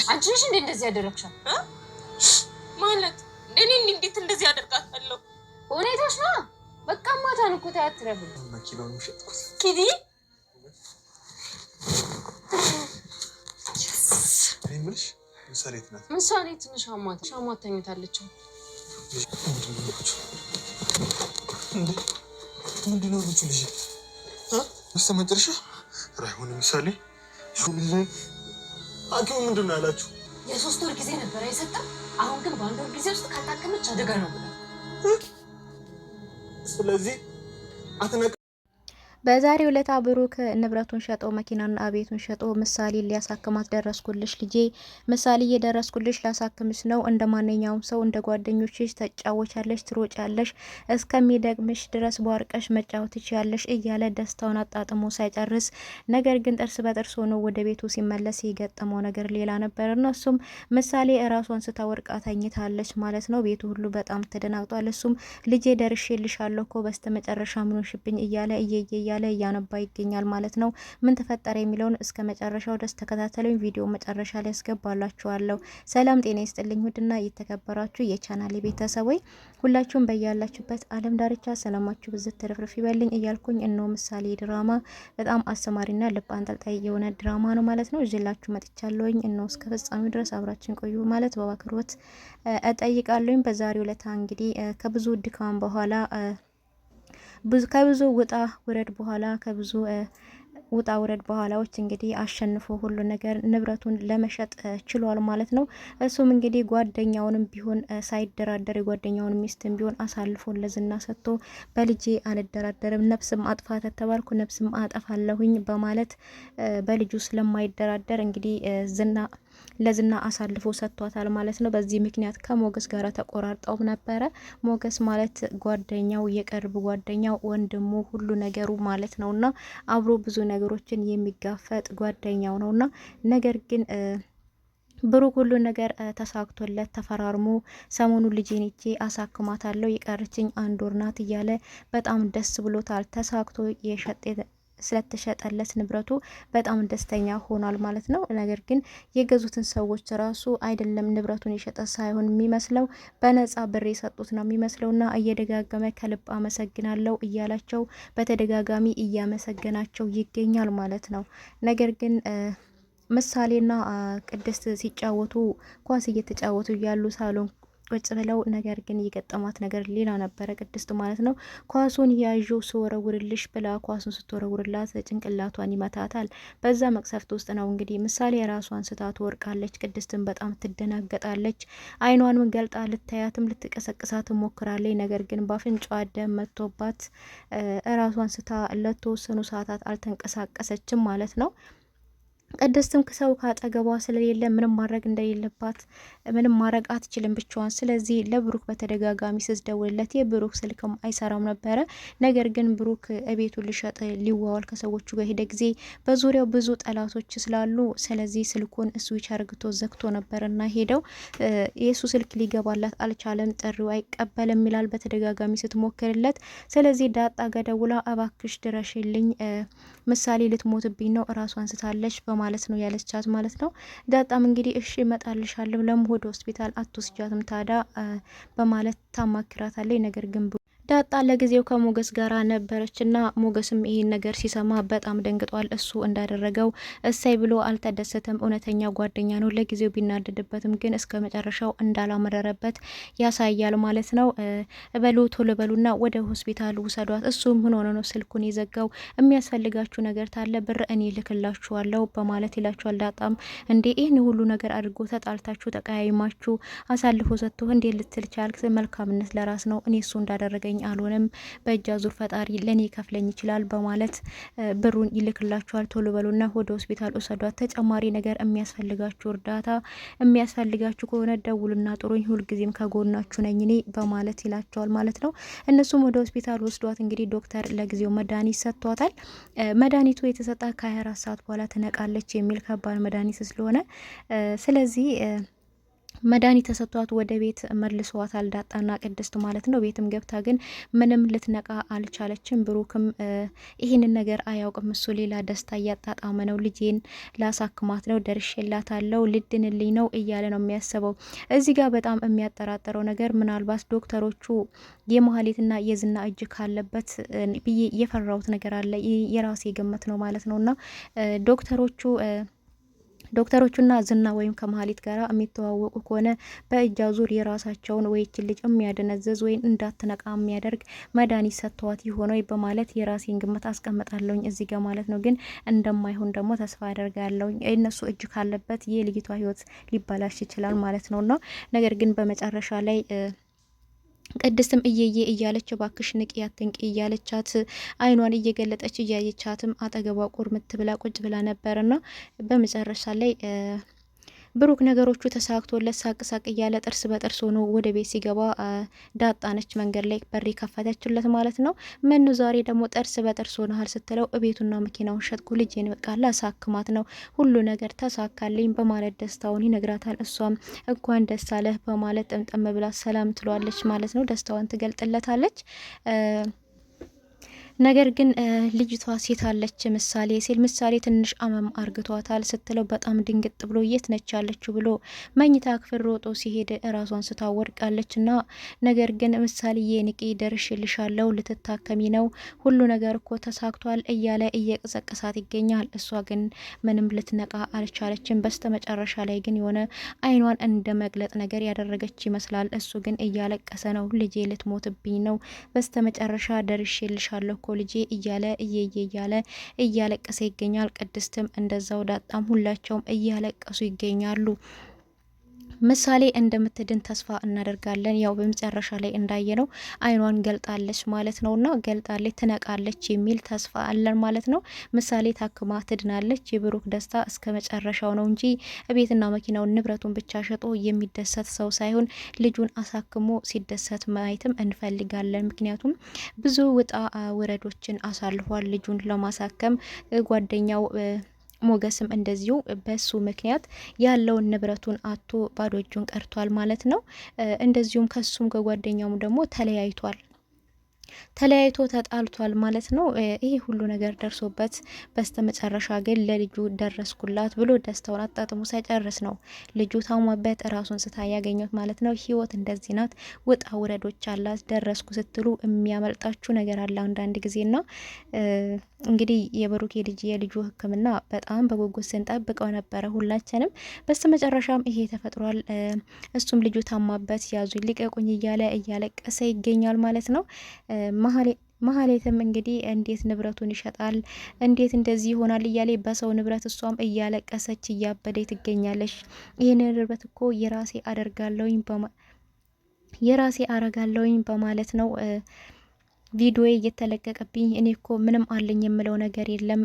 አንቺ ነሽ እንዴ እንደዚህ ያደረግሻል? ማለት እኔ እንዴት እንደዚህ አደርጋታለሁ? ሁኔታሽ ነው። በቃ ማታን እኮ ታያትረብ መኪናውን ሸጥኩት። ኪዲ ምንሽ ምሳሌት ናት። ምሳሌ ትንሽ ሻማት ተኝታለች። ምንድነው ልጅ መጨረሻ ራይሆን ምሳሌ ሐኪሙ ምንድን ነው ያላችሁ? የ3 ወር ጊዜ ነበር አይሰጠም። አሁን ግን በአንድ ወር ጊዜ ውስጥ ካልታከመች አደጋ ነው ብለው ስለዚህ አትነቅ በዛሬው ዕለት ብሩክ ንብረቱን ሸጦ መኪናና ቤቱን ሸጦ ምሳሌ ሊያሳክማት ደረስኩልሽ ልጄ፣ ምሳሌ እየደረስኩልሽ ላሳክምሽ ነው። እንደ ማንኛውም ሰው እንደ ጓደኞችሽ ተጫወቻለሽ፣ ትሮጫለሽ፣ እስከሚደግምሽ ድረስ በዋርቀሽ መጫወት ትችያለሽ እያለ ደስታውን አጣጥሞ ሳይጨርስ ነገር ግን ጥርስ በጥርስ ሆኖ ወደ ቤቱ ሲመለስ የገጠመው ነገር ሌላ ነበር። እሱም ምሳሌ ራሷን ስታወርቃ ተኝታለች ማለት ነው። ቤቱ ሁሉ በጣም ተደናግጧል። እሱም ልጄ ደርሼልሻለሁ እኮ በስተመጨረሻ ምን ሆንሽብኝ እያለ እያለ እያነባ ይገኛል ማለት ነው። ምን ተፈጠረ የሚለውን እስከ መጨረሻው ድረስ ተከታተሉኝ። ቪዲዮ መጨረሻ ላይ ያስገባላችኋለሁ። ሰላም ጤና ይስጥልኝ ውድና እየተከበራችሁ የቻናሌ ቤተሰቦች ሁላችሁም በያላችሁበት ዓለም ዳርቻ ሰላማችሁ ብዝት ተረፍርፍ ይበልኝ እያልኩኝ እነሆ ምሳሌ ድራማ በጣም አስተማሪና ልብ አንጠልጣይ የሆነ ድራማ ነው ማለት ነው ይዤላችሁ መጥቻለሁኝ። እነሆ እስከ ፍጻሜው ድረስ አብራችን ቆዩ ማለት በአክብሮት እጠይቃለሁኝ። በዛሬው ዕለት እንግዲህ ከብዙ ድካም በኋላ ከብዙ ውጣ ውረድ በኋላዎች እንግዲህ አሸንፎ ሁሉ ነገር ንብረቱን ለመሸጥ ችሏል ማለት ነው። እሱም እንግዲህ ጓደኛውንም ቢሆን ሳይደራደር የጓደኛውን ሚስትም ቢሆን አሳልፎ ለዝና ሰጥቶ በልጄ አልደራደርም፣ ነፍስም አጥፋ ተባልኩ ነፍስም አጠፋለሁኝ በማለት በልጁ ስለማይደራደር እንግዲህ ለዝና አሳልፎ ሰጥቷታል ማለት ነው። በዚህ ምክንያት ከሞገስ ጋር ተቆራርጠው ነበረ። ሞገስ ማለት ጓደኛው፣ የቅርብ ጓደኛው፣ ወንድሙ፣ ሁሉ ነገሩ ማለት ነውና አብሮ ብዙ ነገሮችን የሚጋፈጥ ጓደኛው ነውና ነገር ግን ብሩክ ሁሉ ነገር ተሳክቶለት ተፈራርሞ ሰሞኑ ልጄን ይዤ አሳክማታለሁ የቀረችኝ 1 ወር ናት እያለ በጣም ደስ ብሎታል። ተሳክቶ ስለተሸጠለት ንብረቱ በጣም ደስተኛ ሆኗል ማለት ነው። ነገር ግን የገዙትን ሰዎች ራሱ አይደለም ንብረቱን የሸጠ ሳይሆን የሚመስለው በነፃ ብር የሰጡት ነው የሚመስለውና እየደጋገመ ከልብ አመሰግናለሁ እያላቸው በተደጋጋሚ እያመሰገናቸው ይገኛል ማለት ነው። ነገር ግን ምሳሌና ቅድስት ሲጫወቱ ኳስ እየተጫወቱ ያሉ ሳሎን ቁጭ ብለው ነገር ግን የገጠማት ነገር ሌላ ነበረ። ቅድስት ማለት ነው ኳሱን ያዥው ስወረውርልሽ ብላ ኳሱን ስትወረውርላት ጭንቅላቷን ይመታታል። በዛ መቅሰፍት ውስጥ ነው እንግዲህ ምሳሌ ራሷን ስታ ትወርቃለች። ቅድስትን በጣም ትደናገጣለች። አይኗንም ገልጣ ልታያትም ልትቀሰቅሳት ሞክራለች። ነገር ግን በአፍንጫዋ ደም መጥቶባት ራሷን ስታ ለተወሰኑ ሰዓታት አልተንቀሳቀሰችም ማለት ነው። ቅድስትም ሰው ካጠገቧ ስለሌለ ምንም ማድረግ እንደሌለባት ምንም ማድረግ አትችልም ብቻዋን። ስለዚህ ለብሩክ በተደጋጋሚ ስትደውልለት የብሩክ ስልክም አይሰራም ነበረ። ነገር ግን ብሩክ እቤቱ ሊሸጥ ሊዋዋል ከሰዎቹ ጋር ሄደ ጊዜ በዙሪያው ብዙ ጠላቶች ስላሉ ስለዚህ ስልኩን ስዊች አርግቶ ዘግቶ ነበርና ሄደው የሱ ስልክ ሊገባላት አልቻለም። ጥሪው አይቀበልም ይላል በተደጋጋሚ ስትሞክርለት። ስለዚህ ዳጣ ገደውላ እባክሽ ድረሽልኝ ምሳሌ ልትሞትብኝ ነው ራሷን ስታለች ማለት ነው ያለቻት ማለት ነው። ዳጣም እንግዲህ እሺ እመጣልሻለሁ ለምን ወደ ሆስፒታል አትወስጃትም ታዳ በማለት ታማክራታለች። ነገር ግን ዳጣ ለጊዜው ከሞገስ ጋር ነበረችና ሞገስም ይሄን ነገር ሲሰማ በጣም ደንግጧል። እሱ እንዳደረገው እሳይ ብሎ አልተደሰተም። እውነተኛ ጓደኛ ነው። ለጊዜው ቢናደድበትም ግን እስከ መጨረሻው እንዳላመረረበት ያሳያል ማለት ነው። በሉ ቶሎ በሉና ወደ ሆስፒታል ውሰዷት። እሱ ምን ሆኖ ነው ስልኩን የዘጋው? የሚያስፈልጋችሁ ነገር ታለ ብር እኔ ልክላችኋለሁ በማለት ይላችኋል። ዳጣም እንዴ ይህን ሁሉ ነገር አድርጎ ተጣልታችሁ ተቀያይማችሁ አሳልፎ ሰጥቶ እንዴ ልትል ቻልክ? መልካምነት ለራስ ነው። እኔ እሱ እንዳደረገኝ አልሆነም በእጃ ዙር ፈጣሪ ለኔ ከፍለኝ ይችላል በማለት ብሩን ይልክላችኋል። ቶሎ በሉና ወደ ሆስፒታል ወሰዷት። ተጨማሪ ነገር የሚያስፈልጋችሁ እርዳታ የሚያስፈልጋችሁ ከሆነ ደውሉና ጥሩኝ፣ ሁልጊዜም ከጎናችሁ ነኝ እኔ በማለት ይላቸዋል ማለት ነው። እነሱም ወደ ሆስፒታል ወስዷት እንግዲህ ዶክተር ለጊዜው መድኃኒት ሰጥቷታል። መድኃኒቱ የተሰጣ ከ24 ሰዓት በኋላ ትነቃለች የሚል ከባድ መድኃኒት ስለሆነ ስለዚህ መድኃኒት ተሰጥቷት ወደ ቤት መልሷታል ዳጣና ቅድስት ማለት ነው። ቤትም ገብታ ግን ምንም ልትነቃ አልቻለችም። ብሩክም ይህንን ነገር አያውቅም። እሱ ሌላ ደስታ እያጣጣመ ነው። ልጄን ላሳክማት ነው፣ ደርሼላታለሁ፣ ልድንልኝ ነው እያለ ነው የሚያስበው። እዚህ ጋር በጣም የሚያጠራጥረው ነገር ምናልባት ዶክተሮቹ የመሀሌትና የዝና እጅ ካለበት ብዬ የፈራሁት ነገር አለ። የራሴ ግምት ነው ማለት ነው። እና ዶክተሮቹና ዝና ወይም ከመሀሊት ጋር የሚተዋወቁ ከሆነ በእጅ አዙር የራሳቸውን ወይችን ልጅ የሚያደነዘዝ ወይም እንዳትነቃ የሚያደርግ መድኃኒት ሰጥተዋት ይሆን በማለት የራሴን ግምት አስቀምጣለሁኝ እዚህ ጋር ማለት ነው። ግን እንደማይሆን ደግሞ ተስፋ አደርጋለሁኝ። እነሱ እጅ ካለበት የልጅቷ ሕይወት ሊበላሽ ይችላል ማለት ነውና ነገር ግን በመጨረሻ ላይ ቅድስትም እየየ እያለች ባክሽ ንቂ አትንቂ እያለቻት አይኗን እየገለጠች እያየቻትም አጠገቧ ቁርምት ብላ ቁጭ ብላ ነበርና በመጨረሻ ላይ ብሩክ ነገሮቹ ተሳክቶለት ሳቅ ሳቅ እያለ ጥርስ በጥርስ ሆኖ ወደ ቤት ሲገባ ዳጣነች መንገድ ላይ በር ከፈተችለት ማለት ነው። ምን ዛሬ ደግሞ ጥርስ በጥርስ ሆነሃል ስትለው እቤቱና መኪናውን ሸጥኩ ልጄን በቃ ላሳክማት ነው ሁሉ ነገር ተሳካልኝ በማለት ደስታውን ይነግራታል። እሷም እንኳን ደስ አለህ በማለት ጥምጥም ብላ ሰላም ትሏለች ማለት ነው። ደስታዋን ትገልጥለታለች። ነገር ግን ልጅቷ ሴት አለች ምሳሌ ሲል ምሳሌ ትንሽ አመም አርግቷታል ስትለው በጣም ድንግጥ ብሎ የት ነች ያለችው ብሎ መኝታ ክፍል ሮጦ ሲሄድ ራሷን ስታወድቃለች። እና ነገር ግን ምሳሌ የንቂ ደርሽልሻለሁ ልትታከሚ ነው ሁሉ ነገር እኮ ተሳክቷል እያለ እየቀሰቀሳት ይገኛል። እሷ ግን ምንም ልትነቃ አልቻለችም። በስተመጨረሻ ላይ ግን የሆነ አይኗን እንደ መግለጥ ነገር ያደረገች ይመስላል። እሱ ግን እያለቀሰ ነው። ልጄ ልትሞትብኝ ነው በስተመጨረሻ ደርሽልሻለሁ እኮ ልጄ እያለ እያለ እያለቀሰ ይገኛል። ቅድስትም እንደዛው ዳጣም ሁላቸውም እያለቀሱ ይገኛሉ። ምሳሌ እንደምትድን ተስፋ እናደርጋለን። ያው በመጨረሻ ላይ እንዳየነው አይኗን ገልጣለች ማለት ነውና ገልጣለች ትነቃለች የሚል ተስፋ አለን ማለት ነው። ምሳሌ ታክማ ትድናለች። የብሩክ ደስታ እስከ መጨረሻው ነው እንጂ ቤትና መኪናውን ንብረቱን ብቻ ሸጦ የሚደሰት ሰው ሳይሆን ልጁን አሳክሞ ሲደሰት ማየትም እንፈልጋለን። ምክንያቱም ብዙ ውጣ ውረዶችን አሳልፏል ልጁን ለማሳከም ጓደኛው ሞገስም እንደዚሁ በሱ ምክንያት ያለውን ንብረቱን አቶ ባዶ እጁን ቀርቷል ማለት ነው። እንደዚሁም ከሱም ከጓደኛውም ደግሞ ተለያይቶ ተጣልቷል ማለት ነው። ይሄ ሁሉ ነገር ደርሶበት በስተመጨረሻ ግን ለልጁ ደረስኩላት ብሎ ደስታውን አጣጥሞ ሳይጨርስ ነው ልጁ ታሟበት ራሱን ስታ ያገኘት ማለት ነው። ህይወት እንደዚህ ናት፣ ውጣ ውረዶች አላት። ደረስኩ ስትሉ የሚያመልጣችሁ ነገር አለ አንዳንድ ጊዜና እንግዲህ የብሩክ የልጁ ሕክምና በጣም በጉጉት ስንጠብቀው ነበረ ሁላችንም። በስተመጨረሻም ይሄ ተፈጥሯል። እሱም ልጁ ታማበት ያዙ ሊቀቁኝ እያለ እያለቀሰ ይገኛል ማለት ነው። መሀሌትም እንግዲህ እንዴት ንብረቱን ይሸጣል እንዴት እንደዚህ ይሆናል እያለ በሰው ንብረት እሷም እያለቀሰች እያበደች ትገኛለች። ይህን ንብረት እኮ የራሴ አረጋለሁኝ በማለት ነው ቪዲዮ እየተለቀቀብኝ። እኔ እኮ ምንም አለኝ የምለው ነገር የለም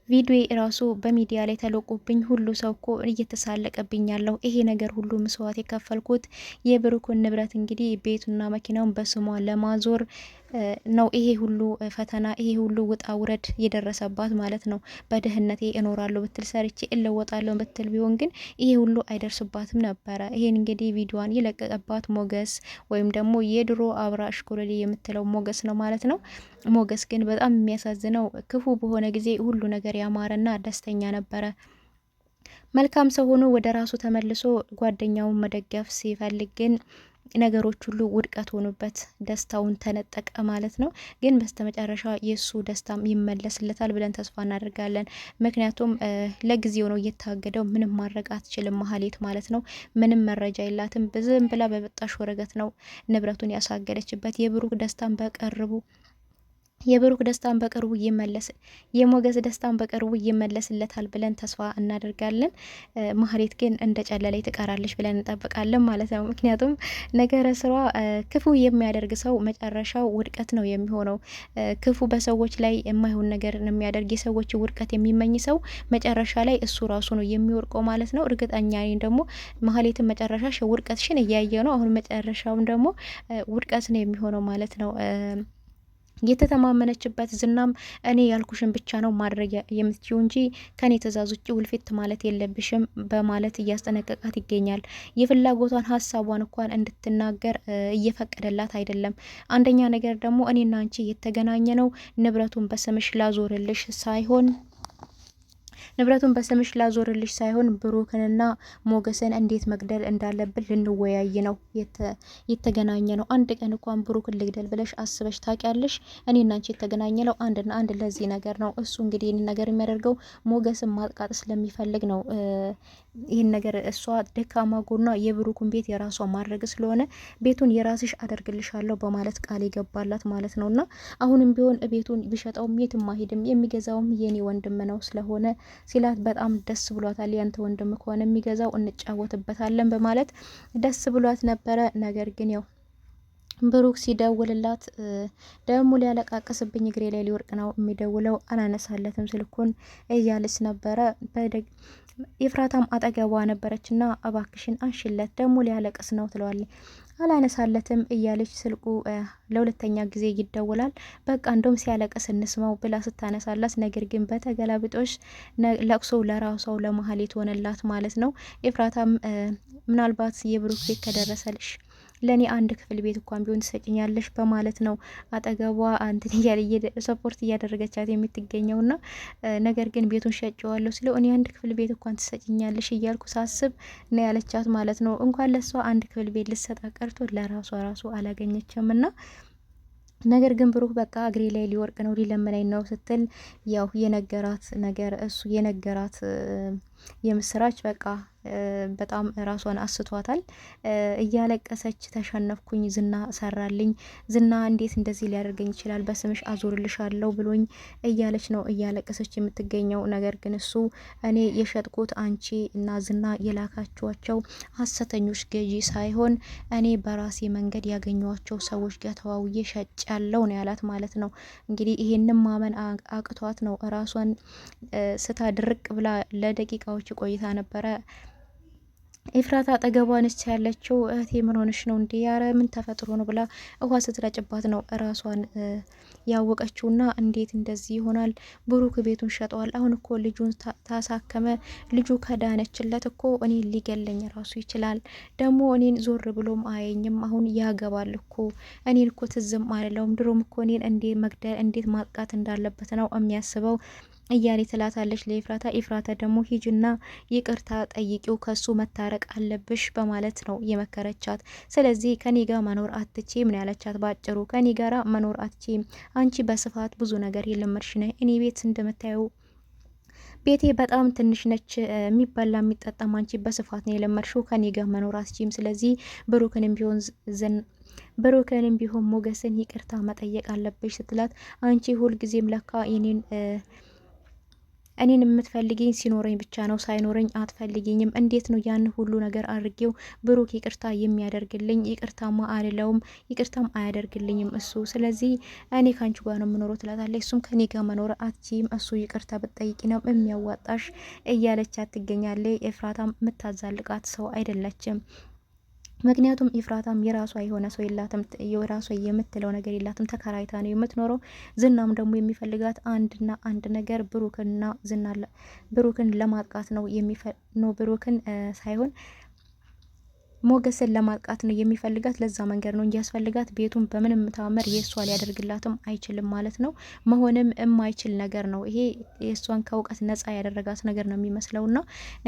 ቪዲዮ ራሱ በሚዲያ ላይ ተለቆብኝ ሁሉ ሰው እኮ እየተሳለቀብኝ ያለው ይሄ ነገር ሁሉ መስዋዕት የከፈልኩት የብሩክን ንብረት እንግዲህ ቤቱና መኪናውን በስሟ ለማዞር ነው። ይሄ ሁሉ ፈተና ይሄ ሁሉ ውጣ ውረድ የደረሰባት ማለት ነው። በድህነቴ እኖራለሁ ብትል ሰርቼ እለወጣለሁ ብትል ቢሆን ግን ይሄ ሁሉ አይደርስባትም ነበረ። ይሄን እንግዲህ ቪዲዮዋን የለቀቀባት ሞገስ ወይም ደግሞ የድሮ አብራ እሽኮለሌ የምትለው ሞገስ ነው ማለት ነው። ሞገስ ግን በጣም የሚያሳዝነው ክፉ በሆነ ጊዜ ሁሉ ነገር ያማረና ደስተኛ ነበረ። መልካም ሰው ሆኖ ወደ ራሱ ተመልሶ ጓደኛውን መደገፍ ሲፈልግ ግን ነገሮች ሁሉ ውድቀት ሆኑበት፣ ደስታውን ተነጠቀ ማለት ነው። ግን በስተመጨረሻ የሱ ደስታም ይመለስለታል ብለን ተስፋ እናደርጋለን። ምክንያቱም ለጊዜው ነው እየታገደው፣ ምንም ማድረግ አትችልም መሀሌት ማለት ነው። ምንም መረጃ የላትም። ዝም ብላ በበጣሽ ወረቀት ነው ንብረቱን ያሳገደችበት። የብሩክ ደስታን በቅርቡ የሞገስ ደስታን በቅርቡ ይመለስለታል ብለን ተስፋ እናደርጋለን። መሀሌት ግን እንደ ጨለላይ ትቀራለች ብለን እንጠብቃለን ማለት ነው። ምክንያቱም ነገረ ስሯ ክፉ የሚያደርግ ሰው መጨረሻው ውድቀት ነው የሚሆነው። ክፉ በሰዎች ላይ የማይሆን ነገር የሚያደርግ የሰዎች ውድቀት የሚመኝ ሰው መጨረሻ ላይ እሱ ራሱ ነው የሚወድቀው ማለት ነው። እርግጠኛ ነኝ ደግሞ መሀሌትን መጨረሻሽ ውድቀትሽን እያየ ነው። አሁን መጨረሻውም ደግሞ ውድቀት ነው የሚሆነው ማለት ነው። የተተማመነችበት ዝናም እኔ ያልኩሽን ብቻ ነው ማድረግ የምትችው እንጂ ከኔ ትእዛዝ ውጭ ውልፊት ማለት የለብሽም በማለት እያስጠነቀቃት ይገኛል። የፍላጎቷን ሀሳቧን እንኳን እንድትናገር እየፈቀደላት አይደለም። አንደኛ ነገር ደግሞ እኔና አንቺ የተገናኘ ነው ንብረቱን በስምሽ ላዞርልሽ ሳይሆን ብሩክንና ሞገስን እንዴት መግደል እንዳለብን ልንወያይ ነው የተገናኘ ነው። አንድ ቀን እንኳን ብሩክን ልግደል ብለሽ አስበሽ ታውቂያለሽ? እኔና አንቺ የተገናኘ ነው አንድና አንድ ለዚህ ነገር ነው። እሱ እንግዲህ ይህን ነገር የሚያደርገው ሞገስን ማጥቃት ስለሚፈልግ ነው። ይህን ነገር እሷ ደካማ ጎኗ የብሩክን ቤት የራሷ ማድረግ ስለሆነ ቤቱን የራስሽ አደርግልሻለሁ በማለት ቃል ይገባላት ማለት ነውና አሁንም ቢሆን ቤቱን ቢሸጠውም የትም አይሄድም፣ የሚገዛውም የኔ ወንድም ነው ስለሆነ ሲላት በጣም ደስ ብሏታል። ያንተ ወንድም ከሆነ የሚገዛው እንጫወትበታለን በማለት ደስ ብሏት ነበረ። ነገር ግን ያው ብሩክ ሲደውልላት ደግሞ ሊያለቃቅስብኝ እግሬ ላይ ሊወርቅ ነው የሚደውለው አላነሳለትም ስልኩን እያለች ነበረ። ኤፍራታም አጠገቧ ነበረችና እባክሽን አንሽለት ደግሞ ሊያለቅስ ነው ትለዋለች። አላነሳለትም እያለች ስልኩ ለሁለተኛ ጊዜ ይደውላል። በቃ እንደውም ሲያለቅስ እንስማው ብላ ስታነሳላት፣ ነገር ግን በተገላብጦሽ ለቅሶ ለራሷው ለመሀሌት ሆነላት ማለት ነው። ኤፍራታም ምናልባት የብሩክ ቤት ከደረሰልሽ ለኔ አንድ ክፍል ቤት እንኳን ቢሆን ትሰጭኛለሽ በማለት ነው አጠገቧ አንትን ሰፖርት እያደረገቻት የምትገኘውና ነገር ግን ቤቱን ሸጨዋለሁ ስለው እኔ አንድ ክፍል ቤት እንኳን ትሰጭኛለሽ እያልኩ ሳስብ ነው ያለቻት ማለት ነው። እንኳን ለሷ አንድ ክፍል ቤት ልሰጣ ቀርቶ ለራሷ ራሱ አላገኘችምና ነገር ግን ብሩክ በቃ እግሬ ላይ ሊወርቅ ነው ሊለምነኝ ነው ስትል ያው የነገራት ነገር እሱ የነገራት የምስራች በቃ በጣም ራሷን አስቷታል። እያለቀሰች ተሸነፍኩኝ፣ ዝና ሰራልኝ፣ ዝና እንዴት እንደዚህ ሊያደርገኝ ይችላል? በስምሽ አዞርልሻለሁ ብሎኝ እያለች ነው እያለቀሰች የምትገኘው። ነገር ግን እሱ እኔ የሸጥኩት አንቺ እና ዝና የላካችኋቸው ሀሰተኞች ገዢ ሳይሆን እኔ በራሴ መንገድ ያገኘኋቸው ሰዎች ጋር ተዋውዬ ሸጭ ያለው ነው ያላት ማለት ነው። እንግዲህ ይሄንን ማመን አቅቷት ነው ራሷን ስታ ድርቅ ብላ ለደቂቃዎች ቆይታ ነበረ። ኤፍራታ አጠገቧ ነች ያለችው። እህቴ ምን ሆነሽ ነው እንዴ? ያረ ምን ተፈጥሮ ነው ብላ ውሃ ስትረጭባት ነው ራሷን ያወቀችውና እንዴት እንደዚህ ይሆናል? ብሩክ ቤቱን ሸጠዋል። አሁን እኮ ልጁን ታሳከመ፣ ልጁ ከዳነችለት እኮ እኔ ሊገለኝ ራሱ ይችላል። ደግሞ እኔን ዞር ብሎም አየኝም። አሁን ያገባል እኮ እኔን እኮ ትዝም አይደለውም። ድሮም እኮ እኔን እንዴት መግደል እንዴት ማጥቃት እንዳለበት ነው የሚያስበው እያሌ ትላታለች ለኤፍራታ። ኤፍራታ ደግሞ ሂጅና ይቅርታ ጠይቂው ከሱ መታረቅ አለብሽ በማለት ነው የመከረቻት። ስለዚህ ከኔ ጋር መኖር አትችይም ነው ያለቻት ባጭሩ። ከኔ ጋራ መኖር አትችይም፣ አንቺ በስፋት ብዙ ነገር የለመድሽ ነህ። እኔ ቤት እንደምታየው ቤቴ በጣም ትንሽ ነች፣ የሚበላ የሚጠጣም አንቺ በስፋት ነው የለመድሽው። ከኔ ጋር መኖር አትችይም። ስለዚህ ብሩክንም ቢሆን ሞገስን ይቅርታ መጠየቅ አለብሽ ስትላት፣ አንቺ ሁልጊዜም ለካ እኔን የምትፈልጊኝ ሲኖረኝ ብቻ ነው፣ ሳይኖረኝ አትፈልጊኝም። እንዴት ነው ያን ሁሉ ነገር አድርጌው ብሩክ ይቅርታ የሚያደርግልኝ? ይቅርታማ አልለውም፣ ይቅርታም አያደርግልኝም እሱ። ስለዚህ እኔ ካንቺ ጋር ነው የምኖረው ትላታለች። እሱም ከኔ ጋር መኖር አትችይም፣ እሱ ይቅርታ ብትጠይቂ ነው የሚያዋጣሽ እያለቻት ትገኛለች። ኤፍራታም የምታዛልቃት ሰው አይደለችም። ምክንያቱም ኤፍራታም የራሷ የሆነ ሰው የላትም፣ የራሷ የምትለው ነገር የላትም። ተከራይታ ነው የምትኖረው። ዝናም ደግሞ የሚፈልጋት አንድና አንድ ነገር ብሩክን ለማጥቃት ነው ብሩክን ሳይሆን ሞገስን ለማጥቃት ነው የሚፈልጋት። ለዛ መንገድ ነው እንጂ ያስፈልጋት ቤቱን በምንም ተአምር የእሷ ሊያደርግላትም አይችልም ማለት ነው። መሆንም የማይችል ነገር ነው ይሄ። የእሷን ከእውቀት ነጻ ያደረጋት ነገር ነው የሚመስለውና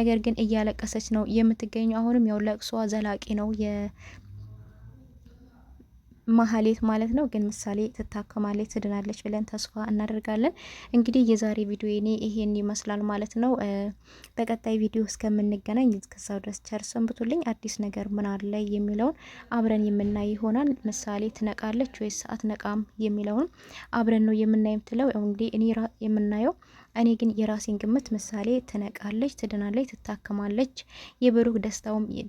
ነገር ግን እያለቀሰች ነው የምትገኘው። አሁንም ያው ለቅሷ ዘላቂ ነው ማህሌት ማለት ነው። ግን ምሳሌ ትታከማለች፣ ትድናለች ብለን ተስፋ እናደርጋለን። እንግዲህ የዛሬ ቪዲዮ ይሄን ይመስላል ማለት ነው። በቀጣይ ቪዲዮ እስከምንገናኝ እስከዛው ድረስ ቸር ሰንብቱልኝ። አዲስ ነገር ምን አለ የሚለውን አብረን የምናይ ይሆናል። ምሳሌ ትነቃለች ወይስ አትነቃም የሚለውን አብረን ነው የምናይ የምትለው እንግዲህ እኔ ግን የራሴን ግምት ምሳሌ ትነቃለች፣ ትድናለች፣ ትታከማለች፣ የብሩክ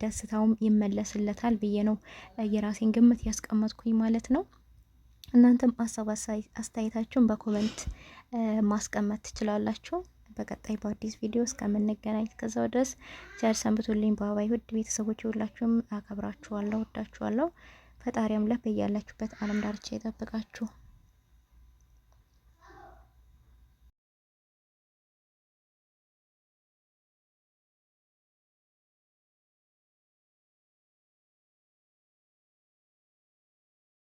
ደስታውም ይመለስለታል ብዬ ነው የራሴን ግምት ያስቀመጥኩኝ ማለት ነው። እናንተም ሀሳብ አስተያየታችሁን በኮመንት ማስቀመጥ ትችላላችሁ። በቀጣይ በአዲስ ቪዲዮ እስከምንገናኝ እስከዛው ድረስ ቸር ሰንብቱልኝ። ባባይ ውድ ቤተሰቦች ሁላችሁም አከብራችኋለሁ፣ ወዳችኋለሁ። ፈጣሪ አምላክ በያላችሁበት ዓለም ዳርቻ ይጠብቃችሁ።